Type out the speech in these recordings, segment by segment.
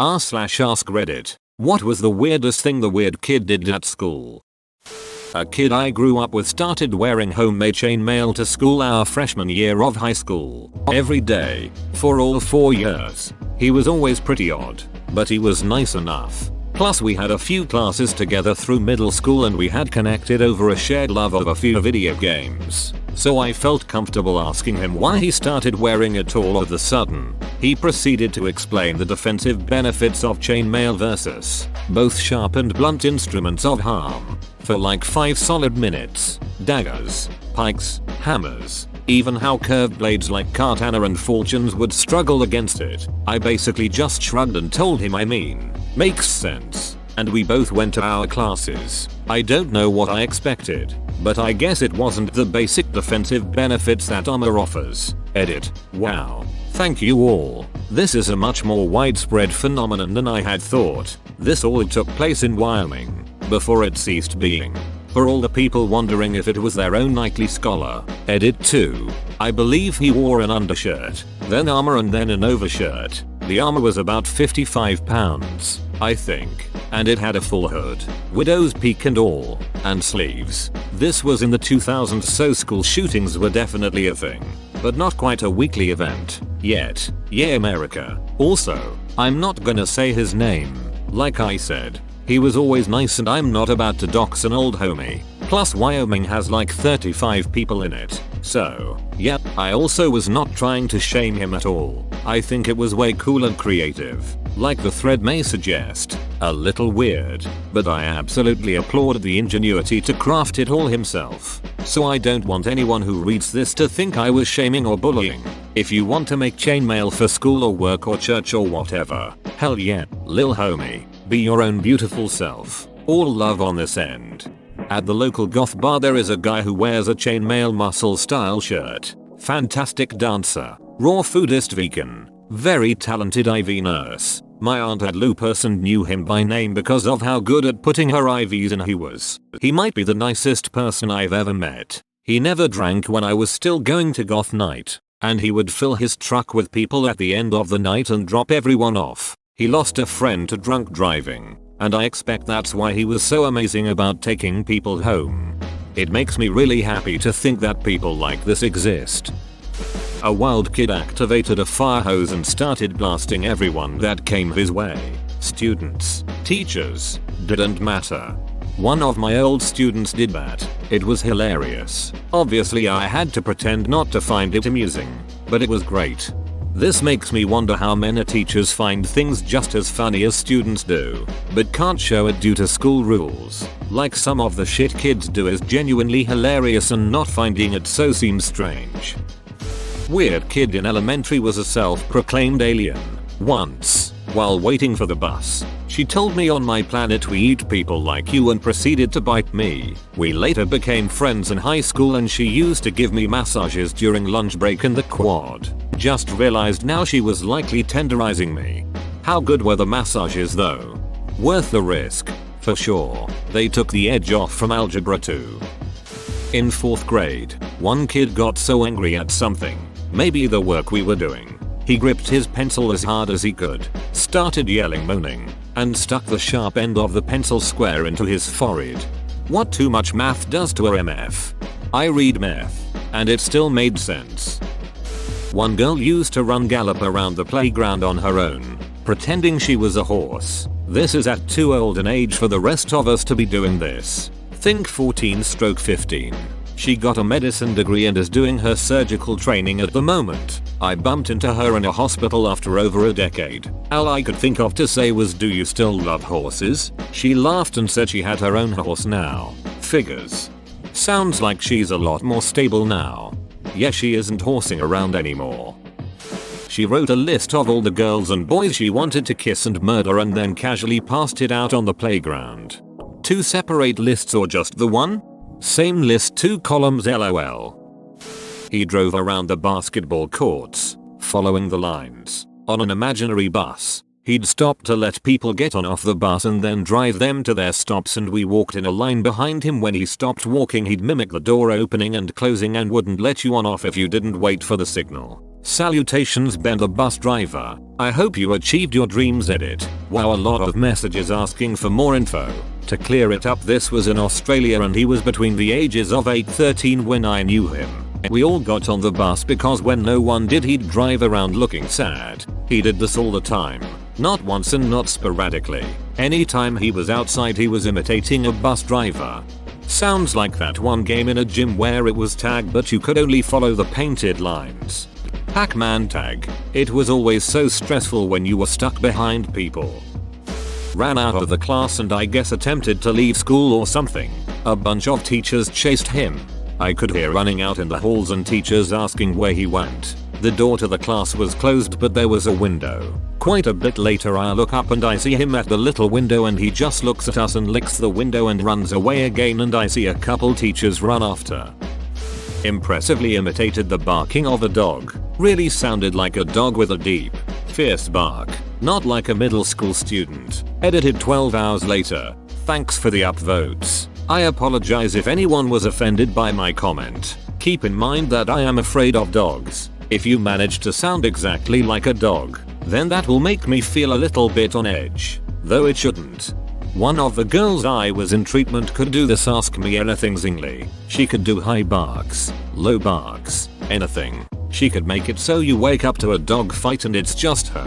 r/ask Reddit. What was the weirdest thing the weird kid did at school? A kid I grew up with started wearing homemade chainmail to school our freshman year of high school. Every day. For all 4 years. He was always pretty odd. But he was nice enough. Plus we had a few classes together through middle school and we had connected over a shared love of a few video games. So I felt comfortable asking him why he started wearing it all of a sudden. He proceeded to explain the defensive benefits of chainmail versus both sharp and blunt instruments of harm. For like 5 solid minutes. Daggers, pikes, hammers, even how curved blades like katana and fortunes would struggle against it. I basically just shrugged and told him makes sense. And we both went to our classes. I don't know what I expected, but I guess it wasn't the basic defensive benefits that armor offers. Edit. Wow. Thank you all. This is a much more widespread phenomenon than I had thought. This all took place in Wyoming, before it ceased being. For all the people wondering if it was their own nightly scholar. Edit 2. I believe he wore an undershirt, then armor and then an overshirt. The armor was about 55 pounds, I think, and it had a full hood, widow's peak and all, and sleeves. This was in the 2000s, so school shootings were definitely a thing, but not quite a weekly event, yet. Yeah, America. Also, I'm not gonna say his name. Like I said, he was always nice and I'm not about to dox an old homie. Plus Wyoming has like 35 people in it. So, yep, I also was not trying to shame him at all. I think it was way cool and creative. Like the thread may suggest, a little weird, but I absolutely applauded the ingenuity to craft it all himself. So I don't want anyone who reads this to think I was shaming or bullying. If you want to make chainmail for school or work or church or whatever, hell yeah, lil homie, be your own beautiful self. All love on this end. At the local goth bar there is a guy who wears a chainmail muscle style shirt. Fantastic dancer, raw foodist vegan, very talented IV nurse. My aunt had lupus and knew him by name because of how good at putting her IVs in he was. He might be the nicest person I've ever met. He never drank when I was still going to goth night, and he would fill his truck with people at the end of the night and drop everyone off. He lost a friend to drunk driving, and I expect that's why he was so amazing about taking people home. It makes me really happy to think that people like this exist. A wild kid activated a fire hose and started blasting everyone that came his way. Students, teachers, didn't matter. One of my old students did that. It was hilarious. Obviously I had to pretend not to find it amusing, but it was great. This makes me wonder how many teachers find things just as funny as students do, but can't show it due to school rules. Like some of the shit kids do is genuinely hilarious and not finding it so seems strange. Weird kid in elementary was a self-proclaimed alien. Once, while waiting for the bus, she told me on my planet we eat people like you and proceeded to bite me. We later became friends in high school and she used to give me massages during lunch break in the quad. Just realized now she was likely tenderizing me. How good were the massages though? Worth the risk, for sure. They took the edge off from algebra 2. In 4th grade, one kid got so angry at something, maybe the work we were doing. He gripped his pencil as hard as he could, started yelling, moaning, and stuck the sharp end of the pencil square into his forehead. What too much math does to a MF. I read math, and it still made sense. One girl used to run gallop around the playground on her own, pretending she was a horse. This is at too old an age for the rest of us to be doing this. Think 14/15. She got a medicine degree and is doing her surgical training at the moment. I bumped into her in a hospital after over a decade. All I could think of to say was, "Do you still love horses?" She laughed and said she had her own horse now. Figures. Sounds like she's a lot more stable now. Yeah, she isn't horsing around anymore. She wrote a list of all the girls and boys she wanted to kiss and murder and then casually passed it out on the playground. 2 separate lists or just the one? Same list, 2 columns, lol. He drove around the basketball courts, following the lines, on an imaginary bus. He'd stop to let people get on off the bus and then drive them to their stops, and we walked in a line behind him. When he stopped walking he'd mimic the door opening and closing and wouldn't let you on off if you didn't wait for the signal. Salutations Ben the bus driver. I hope you achieved your dreams edit. Wow, a lot of messages asking for more info. To clear it up, this was in Australia and he was between the ages of 8-13 when I knew him. We all got on the bus because when no one did he'd drive around looking sad. He did this all the time. Not once and not sporadically. Anytime he was outside he was imitating a bus driver. Sounds like that one game in a gym where it was tag but you could only follow the painted lines. Pac-Man tag. It was always so stressful when you were stuck behind people. Ran out of the class and I guess attempted to leave school or something. A bunch of teachers chased him. I could hear running out in the halls and teachers asking where he went. The door to the class was closed but there was a window. Quite a bit later I look up and I see him at the little window and he just looks at us and licks the window and runs away again and I see a couple teachers run after. Impressively imitated the barking of a dog. Really sounded like a dog with a deep, fierce bark. Not like a middle school student. Edited 12 hours later. Thanks for the upvotes. I apologize if anyone was offended by my comment. Keep in mind that I am afraid of dogs. If you manage to sound exactly like a dog, then that will make me feel a little bit on edge. Though it shouldn't. One of the girls I was in treatment could do this ask me anything zingly. She could do high barks, low barks, anything. She could make it so you wake up to a dog fight and it's just her.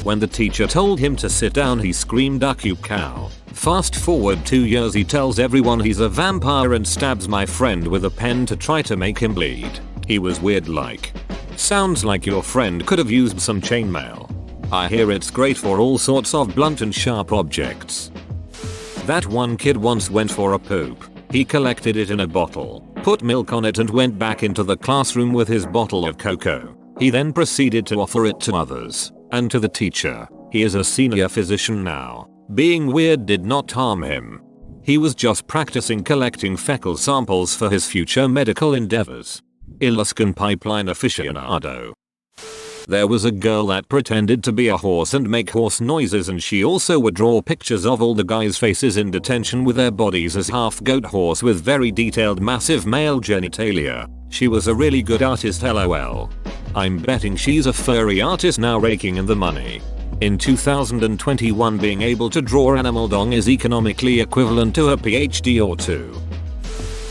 When the teacher told him to sit down he screamed "Duck you cow." Fast forward 2 years he tells everyone he's a vampire and stabs my friend with a pen to try to make him bleed. He was weird like. Sounds like your friend could have used some chainmail. I hear it's great for all sorts of blunt and sharp objects. That one kid once went for a poop. He collected it in a bottle, put milk on it and went back into the classroom with his bottle of cocoa. He then proceeded to offer it to others and to the teacher. He is a senior physician now. Being weird did not harm him. He was just practicing collecting fecal samples for his future medical endeavors. Alaskan pipeline aficionado. There was a girl that pretended to be a horse and make horse noises and she also would draw pictures of all the guys' faces in detention with their bodies as half goat horse with very detailed massive male genitalia. She was a really good artist lol. I'm betting she's a furry artist now raking in the money. In 2021 being able to draw animal dong is economically equivalent to a PhD or two.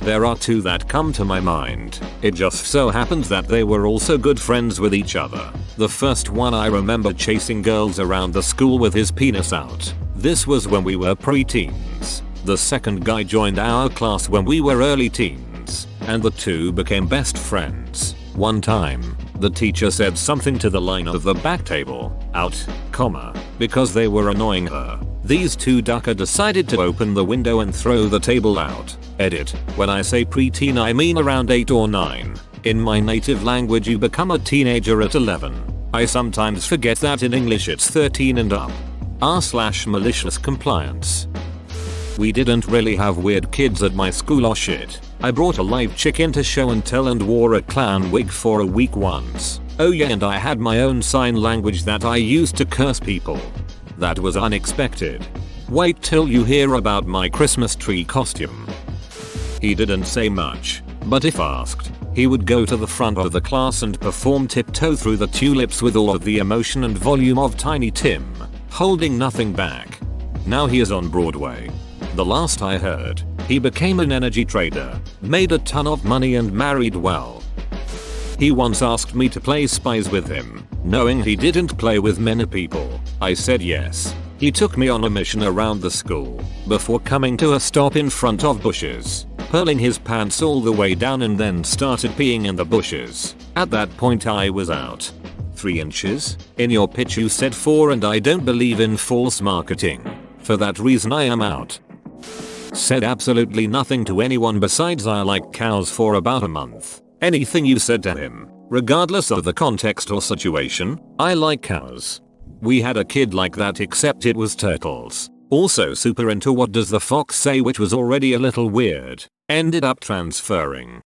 There are two that come to my mind. It just so happens that they were also good friends with each other. The first one I remember chasing girls around the school with his penis out. This was when we were pre-teens. The second guy joined our class when we were early teens. And the two became best friends. One time, the teacher said something to the line of the back table, out, comma, because they were annoying her. These two ducker decided to open the window and throw the table out. Edit. When I say preteen I mean around 8 or 9. In my native language you become a teenager at 11. I sometimes forget that in English it's 13 and up. r/malicious compliance. We didn't really have weird kids at my school or shit. I brought a live chick in to show and tell and wore a clown wig for a week once. Oh yeah, and I had my own sign language that I used to curse people. That was unexpected. Wait till you hear about my Christmas tree costume. He didn't say much, but if asked, he would go to the front of the class and perform tiptoe through the tulips with all of the emotion and volume of Tiny Tim, holding nothing back. Now he is on Broadway. The last I heard, he became an energy trader, made a ton of money and married well. He once asked me to play spies with him, knowing he didn't play with many people. I said yes. He took me on a mission around the school, before coming to a stop in front of bushes, pulling his pants all the way down and then started peeing in the bushes. At that point I was out. 3 inches? In your pitch you said 4 and I don't believe in false marketing. For that reason I am out. Said absolutely nothing to anyone besides I like cows for about a month. Anything you said to him, regardless of the context or situation, I like cows. We had a kid like that except it was turtles. Also super into What Does the Fox Say, which was already a little weird. Ended up transferring.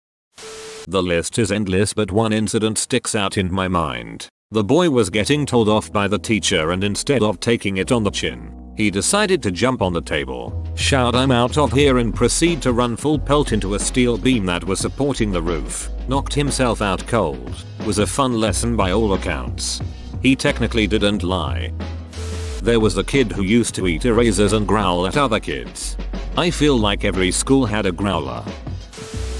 The list is endless but one incident sticks out in my mind. The boy was getting told off by the teacher and instead of taking it on the chin, he decided to jump on the table, Shout I'm out of here and proceed to run full pelt into a steel beam that was supporting the roof. Knocked himself out cold. Was a fun lesson by all accounts. He technically didn't lie. There was a kid who used to eat erasers and growl at other kids. I feel like every school had a growler.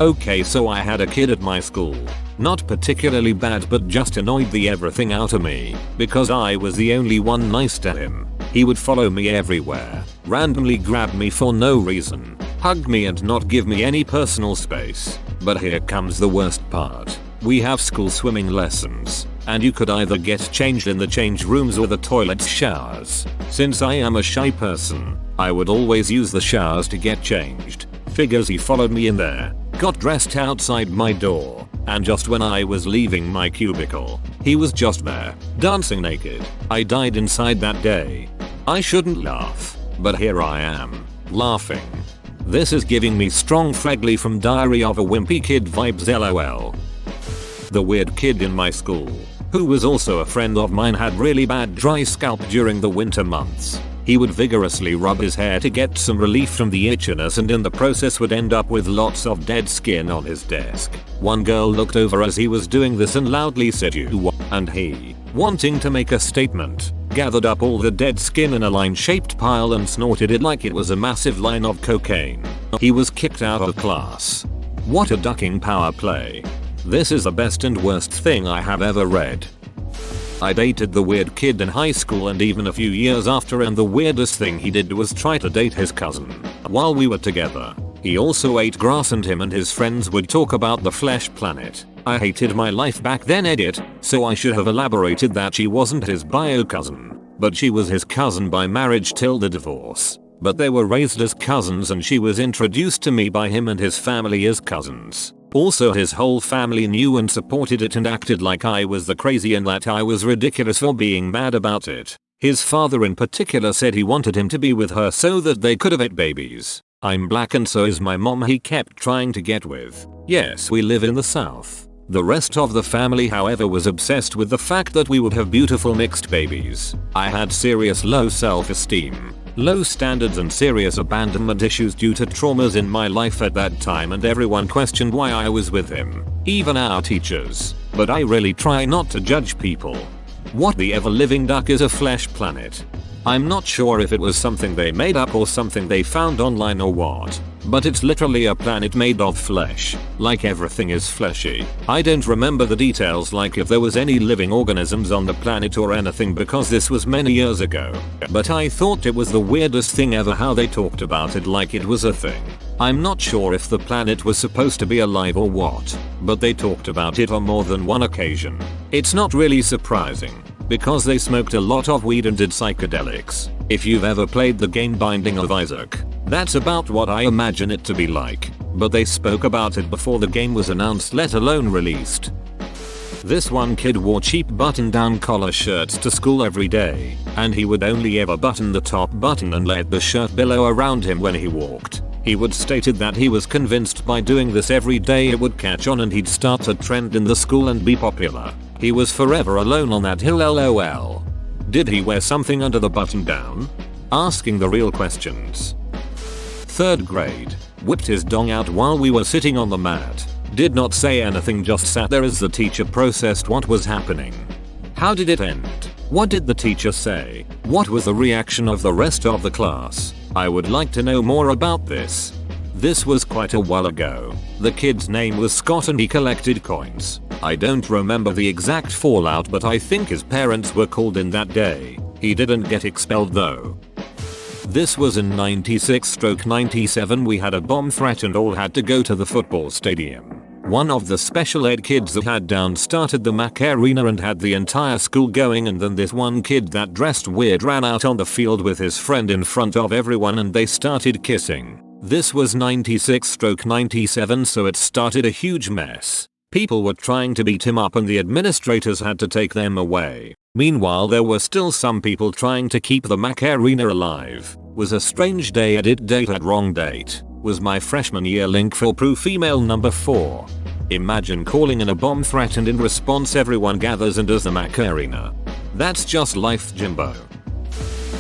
Okay, so I had a kid at my school. Not particularly bad, but just annoyed the everything out of me because I was the only one nice to him. He would follow me everywhere, randomly grab me for no reason, hug me and not give me any personal space. But here comes the worst part. We have school swimming lessons, and you could either get changed in the change rooms or the toilet showers. Since I am a shy person, I would always use the showers to get changed. Figures he followed me in there, got dressed outside my door, and just when I was leaving my cubicle, he was just there, dancing naked. I died inside that day. I shouldn't laugh, but here I am, laughing. This is giving me strong Fregley from Diary of a Wimpy Kid vibes lol. The weird kid in my school, who was also a friend of mine, had really bad dry scalp during the winter months. He would vigorously rub his hair to get some relief from the itchiness, and in the process would end up with lots of dead skin on his desk. One girl looked over as he was doing this and loudly said "You," and he, wanting to make a statement, gathered up all the dead skin in a line-shaped pile and snorted it like it was a massive line of cocaine. He was kicked out of class. What a ducking power play. This is the best and worst thing I have ever read. I dated the weird kid in high school and even a few years after, and the weirdest thing he did was try to date his cousin. While we were together, he also ate grass and him and his friends would talk about the flesh planet. I hated my life back then, edit, so I should have elaborated that she wasn't his bio cousin, but she was his cousin by marriage till the divorce. But they were raised as cousins and she was introduced to me by him and his family as cousins. Also, his whole family knew and supported it and acted like I was the crazy and that I was ridiculous for being mad about it. His father in particular said he wanted him to be with her so that they could have had babies. I'm black and so is my mom, he kept trying to get with. Yes, we live in the South. The rest of the family, however, was obsessed with the fact that we would have beautiful mixed babies. I had serious low self-esteem, low standards and serious abandonment issues due to traumas in my life at that time, and everyone questioned why I was with him, even our teachers. But I really try not to judge people. What the ever-living duck is a flesh planet? I'm not sure if it was something they made up or something they found online or what, but it's literally a planet made of flesh, like everything is fleshy. I don't remember the details, like if there was any living organisms on the planet or anything, because this was many years ago, but I thought it was the weirdest thing ever how they talked about it like it was a thing. I'm not sure if the planet was supposed to be alive or what, but they talked about it on more than one occasion. It's not really surprising, because they smoked a lot of weed and did psychedelics. If you've ever played the game Binding of Isaac, that's about what I imagine it to be like, but they spoke about it before the game was announced, let alone released. This one kid wore cheap button-down collar shirts to school every day, and he would only ever button the top button and let the shirt billow around him when he walked. He would stated that he was convinced by doing this every day it would catch on and he'd start a trend in the school and be popular. He was forever alone on that hill lol. Did he wear something under the button down? Asking the real questions. 3rd grade. Whipped his dong out while we were sitting on the mat. Did not say anything, just sat there as the teacher processed what was happening. How did it end? What did the teacher say? What was the reaction of the rest of the class? I would like to know more about this. This was quite a while ago. The kid's name was Scott and he collected coins. I don't remember the exact fallout, but I think his parents were called in that day. He didn't get expelled though. This was in 96/97. We had a bomb threat and all had to go to the football stadium. One of the special ed kids that had down started the macarena and had the entire school going, and then this one kid that dressed weird ran out on the field with his friend in front of everyone and they started kissing. This was 96/97, so it started a huge mess. People were trying to beat him up and the administrators had to take them away. Meanwhile, there were still some people trying to keep the macarena alive. Was a strange day, edit date at wrong date. Was my freshman year, link for proof, email number 4. Imagine calling in a bomb threat and in response everyone gathers and does the macarena. That's just life, Jimbo.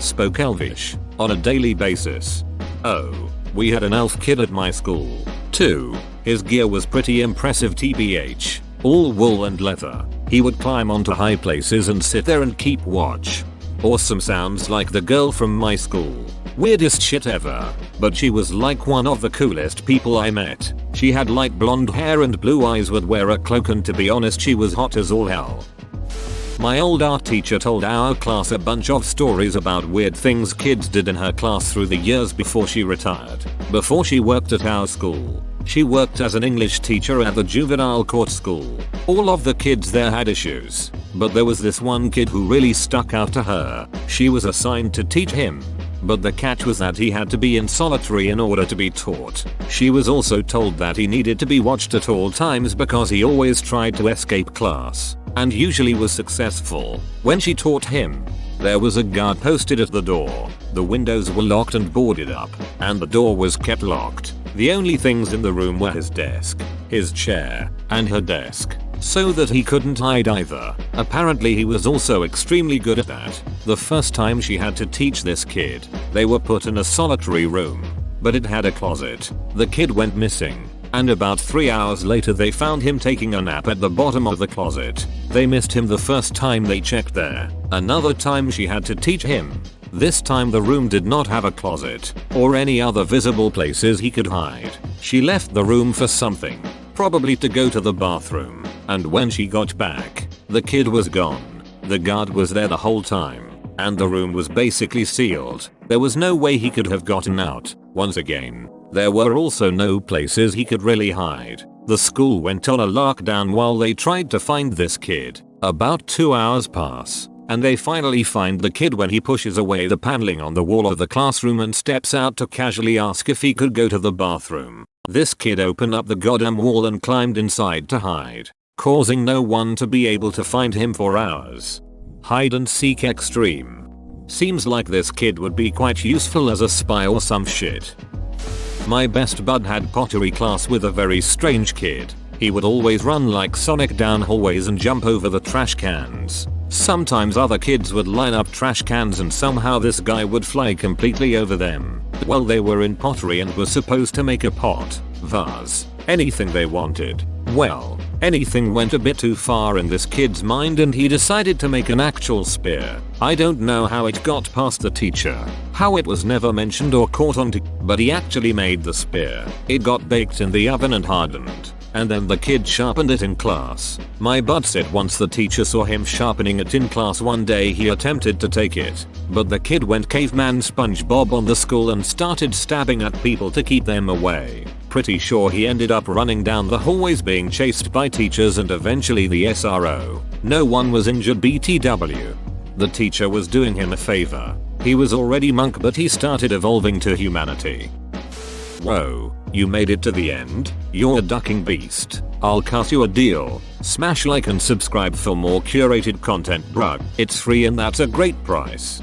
Spoke Elvish on a daily basis. Oh, we had an elf kid at my school. 2. His gear was pretty impressive tbh. All wool and leather. He would climb onto high places and sit there and keep watch. Awesome, sounds like the girl from my school. Weirdest shit ever. But she was like one of the coolest people I met. She had light blonde hair and blue eyes, would wear a cloak, and to be honest she was hot as all hell. My old art teacher told our class a bunch of stories about weird things kids did in her class through the years before she retired. Before she worked at our school, she worked as an English teacher at the juvenile court school. All of the kids there had issues, but there was this one kid who really stuck out to her. She was assigned to teach him, but the catch was that he had to be in solitary in order to be taught. She was also told that he needed to be watched at all times because he always tried to escape class, and usually was successful. When she taught him, there was a guard posted at the door. The windows were locked and boarded up, and the door was kept locked. The only things in the room were his desk, his chair, and her desk, so that he couldn't hide either. Apparently he was also extremely good at that. The first time she had to teach this kid, they were put in a solitary room, but it had a closet. The kid went missing, and about 3 hours later they found him taking a nap at the bottom of the closet. They missed him the first time they checked there. Another time she had to teach him. This time the room did not have a closet or any other visible places he could hide. She left the room for something, probably to go to the bathroom, and when she got back, the kid was gone. The guard was there the whole time, and the room was basically sealed. There was no way he could have gotten out. Once again, there were also no places he could really hide. The school went on a lockdown while they tried to find this kid. About 2 hours pass, and they finally find the kid when he pushes away the paneling on the wall of the classroom and steps out to casually ask if he could go to the bathroom. This kid opened up the goddamn wall and climbed inside to hide, causing no one to be able to find him for hours. Hide and seek extreme. Seems like this kid would be quite useful as a spy or some shit. My best bud had pottery class with a very strange kid. He would always run like Sonic down hallways and jump over the trash cans. Sometimes other kids would line up trash cans and somehow this guy would fly completely over them. Well, they were in pottery and were supposed to make a pot, vase, anything they wanted. Well, anything went a bit too far in this kid's mind and he decided to make an actual spear. I don't know how it got past the teacher, how it was never mentioned or caught on, but he actually made the spear. It got baked in the oven and hardened, and then the kid sharpened it in class. My bud said once the teacher saw him sharpening it in class one day he attempted to take it, but the kid went caveman SpongeBob on the school and started stabbing at people to keep them away. Pretty sure he ended up running down the hallways being chased by teachers and eventually the SRO. No one was injured BTW. The teacher was doing him a favor. He was already monk but he started evolving to humanity. Whoa, you made it to the end? You're a ducking beast. I'll cut you a deal. Smash like and subscribe for more curated content, bruh. It's free and that's a great price.